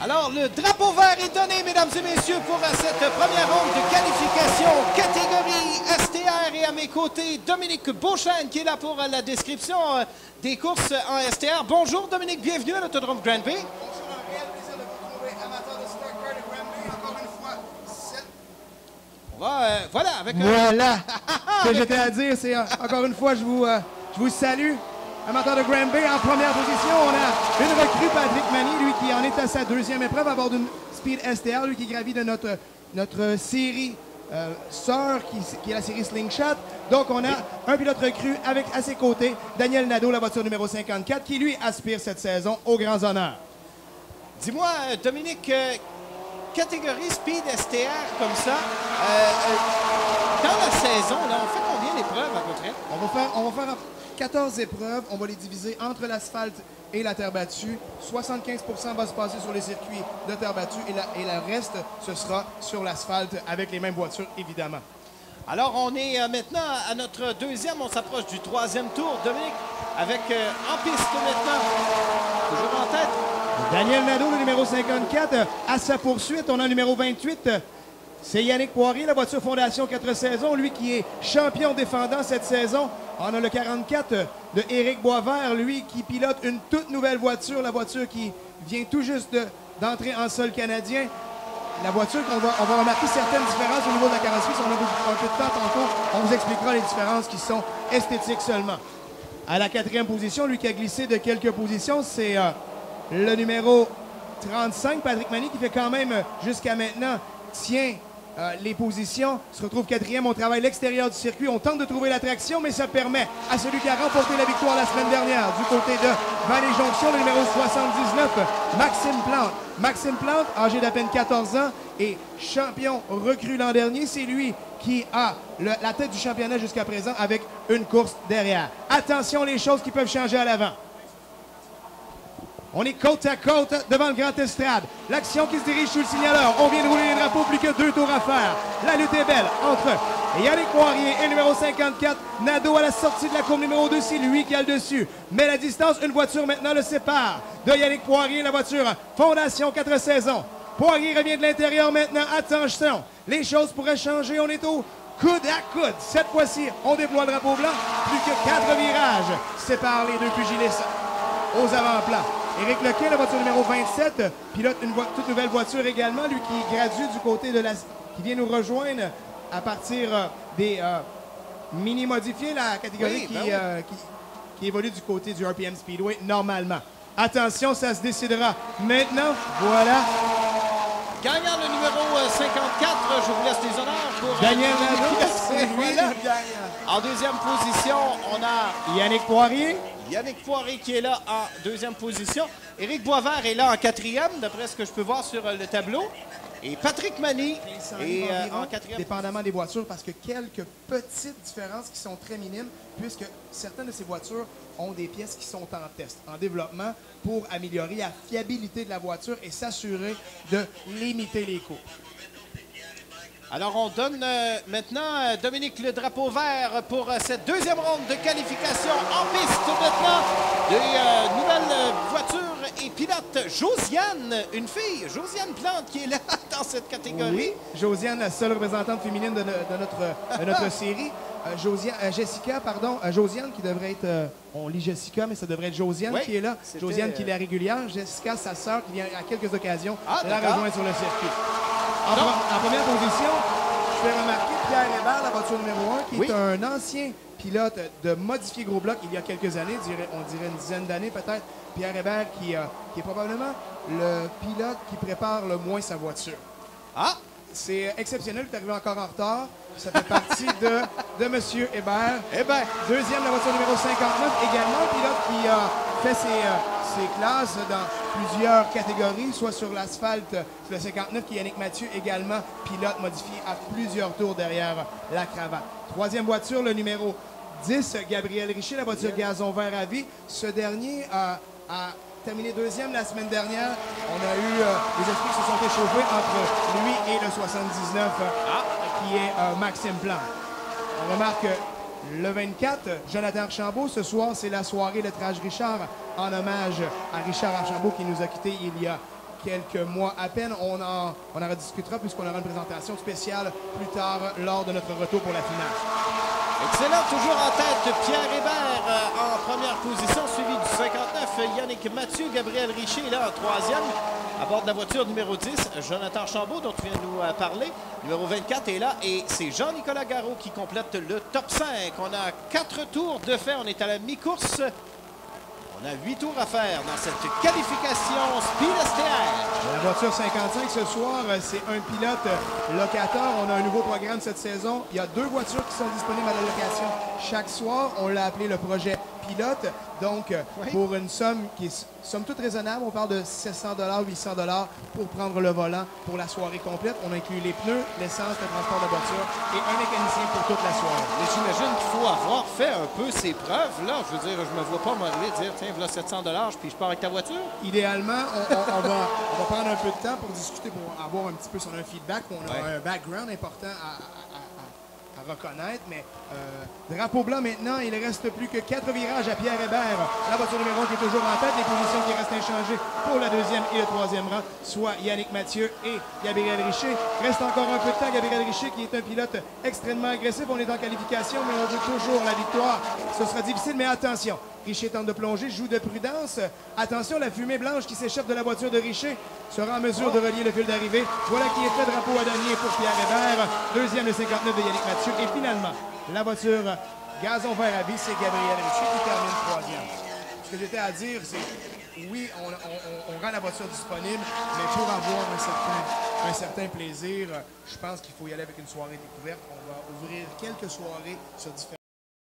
Alors, le drapeau vert est donné, mesdames et messieurs, pour cette première ronde de qualification catégorie STR. Et à mes côtés, Dominique Beauchesne, qui est là pour la description des courses en STR. Bonjour, Dominique, bienvenue à l'Autodrome Granby. Bonjour, un réel plaisir de vous retrouver, amateur de stock car de Granby. Encore une fois, On va, voilà, avec Voilà! Ce que j'étais à dire, c'est encore une fois, je vous salue. Amateur de Granby, en première position, on a une recrue, Patrick Mani, lui qui en est à sa deuxième épreuve à bord d'une Speed STR, lui qui gravit de notre série sœur, qui est la série Slingshot. Donc, on a un pilote recru avec à ses côtés Daniel Nadeau, la voiture numéro 54, qui lui aspire cette saison aux grands honneurs. Dis-moi, Dominique, catégorie Speed STR comme ça, dans la saison, là, on fait combien d'épreuves à peu près? On va faire 14 épreuves. On va les diviser entre l'asphalte et la terre battue. 75 va se passer sur les circuits de terre battue et le reste, ce sera sur l'asphalte avec les mêmes voitures, évidemment. Alors, on est maintenant à notre deuxième, on s'approche du troisième tour, Dominique, avec en piste maintenant, toujours en tête. Daniel Nadeau, le numéro 54, à sa poursuite. On a le numéro 28. C'est Yannick Poirier, la voiture Fondation 4 saisons, lui qui est champion défendant cette saison. On a le 44 de Éric Boisvert, lui qui pilote une toute nouvelle voiture, la voiture qui vient tout juste d'entrer en sol canadien. La voiture, on va remarquer certaines différences au niveau de la carrosserie. Si on a un peu de temps tantôt, on vous expliquera les différences qui sont esthétiques seulement. À la quatrième position, lui qui a glissé de quelques positions, c'est le numéro 35, Patrick Mani, qui fait quand même, jusqu'à maintenant, tient les positions, se retrouve quatrième. On travaille l'extérieur du circuit, on tente de trouver l'attraction, mais ça permet à celui qui a remporté la victoire la semaine dernière du côté de Vallée-Jonction, le numéro 79, Maxime Plante. Maxime Plante, âgé d'à peine 14 ans et champion recru l'an dernier, c'est lui qui a la tête du championnat jusqu'à présent avec une course derrière. Attention, les choses qui peuvent changer à l'avant. On est côte à côte devant le Grand Estrade. L'action qui se dirige sous le signaleur. On vient de rouler les drapeaux, plus que 2 tours à faire. La lutte est belle entre Yannick Poirier et le numéro 54. Nadeau à la sortie de la courbe numéro 2, c'est lui qui a le dessus. Mais la distance, une voiture maintenant le sépare de Yannick Poirier, la voiture Fondation 4 saisons. Poirier revient de l'intérieur maintenant. Attention, les choses pourraient changer. On est au coude à coude. Cette fois-ci, on déploie le drapeau blanc. Plus que 4 virages séparent les deux pugilistes aux avant-plans. Éric Lequin, la voiture numéro 27, pilote une toute nouvelle voiture également, lui qui gradue du côté de qui vient nous rejoindre à partir des mini-modifiés, la catégorie qui évolue du côté du RPM Speedway normalement. Attention, ça se décidera maintenant. Voilà. Gagnant le numéro 54, je vous laisse les honneurs pour Daniel Nadeau, c'est lui voilà. le gagnant. En deuxième position, on a Yannick Poirier. Yannick Poirier qui est là en deuxième position. Éric Boisvert est là en quatrième, d'après ce que je peux voir sur le tableau. Et Patrick Mani est en quatrième. Dépendamment des voitures, parce que quelques petites différences qui sont très minimes, puisque certaines de ces voitures ont des pièces qui sont en test, en développement, pour améliorer la fiabilité de la voiture et s'assurer de limiter les coûts. Alors, on donne maintenant, Dominique, le drapeau vert pour cette deuxième ronde de qualification en piste maintenant des nouvelles voitures et pilote Josiane, une fille, Josiane Plante, qui est là dans cette catégorie. Oui, Josiane, la seule représentante féminine de notre série. Josiane qui devrait être, on lit Jessica, mais ça devrait être Josiane qui est là. Josiane qui est la régulière. Jessica, sa sœur, qui vient à quelques occasions la rejoindre sur le circuit. En première position, je fais remarquer Pierre Hébert, la voiture numéro 1, qui est un ancien pilote de modifié gros bloc il y a quelques années, on dirait une dizaine d'années peut-être. Pierre Hébert qui est probablement le pilote qui prépare le moins sa voiture. Ah! C'est exceptionnel, il est arrivé encore en retard. Ça fait partie de M. Hébert. Deuxième, la voiture numéro 59, également un pilote qui a fait ses classes dans plusieurs catégories, soit sur l'asphalte, sur le 59, qui est Yannick Mathieu, également pilote modifié à plusieurs tours derrière la cravate. Troisième voiture, le numéro 10, Gabriel Richer, la voiture gazon vert à vie. Ce dernier a terminé deuxième la semaine dernière. On a eu des esprits qui se sont échauffés entre lui et le 79, qui est Maxime Plante. On remarque le 24, Jonathan Archambault. Ce soir, c'est la soirée Le Trage Richard en hommage à Richard Archambault qui nous a quittés il y a quelques mois à peine. On en rediscutera puisqu'on aura une présentation spéciale plus tard lors de notre retour pour la finale. Excellent, toujours en tête, Pierre Hébert en première position, suivi du 59, Yannick Mathieu, Gabriel Richer est là en troisième. À bord de la voiture numéro 10, Jonathan Chambaud, dont tu viens de nous parler. Numéro 24 est là et c'est Jean-Nicolas Garot qui complète le top 5. On a 4 tours de fait, on est à la mi-course. On a 8 tours à faire dans cette qualification Speed STR. La voiture 55 ce soir, c'est un pilote locateur. On a un nouveau programme cette saison. Il y a 2 voitures qui sont disponibles à la location chaque soir. On l'a appelé le projet pilote. Donc, oui, pour une somme qui est somme toute raisonnable, on parle de 700 $, 800 $ pour prendre le volant pour la soirée complète. On inclut les pneus, l'essence, le transport de voiture et un mécanicien pour toute la soirée. Mais j'imagine qu'il faut avoir fait un peu ses preuves. Là, je veux dire, je me vois pas m'arriver et dire, tiens, voilà 700 $ puis je pars avec ta voiture. Idéalement, on va prendre un peu de temps pour discuter, pour avoir un petit peu sur un feedback. On a un background important à reconnaître, mais drapeau blanc maintenant, il ne reste plus que 4 virages à Pierre Hébert. La voiture numéro 1 qui est toujours en tête, les positions qui restent inchangées pour la 2e et le 3e rang, soit Yannick Mathieu et Gabriel Richer. Reste encore un peu de temps, Gabriel Richer qui est un pilote extrêmement agressif. On est en qualification, mais on veut toujours la victoire. Ce sera difficile, mais attention. Richer tente de plonger, joue de prudence. Attention, la fumée blanche qui s'échappe de la voiture de Richer sera en mesure de relier le fil d'arrivée. Voilà qui est fait, drapeau à damier pour Pierre Hébert. 2e, le 59 de Yannick Mathieu. Et finalement, la voiture gazon vert à vie, c'est Gabriel Richer qui termine 3e. Ce que j'étais à dire, c'est oui, on rend la voiture disponible, mais pour avoir un certain plaisir, je pense qu'il faut y aller avec une soirée découverte. On va ouvrir quelques soirées sur différents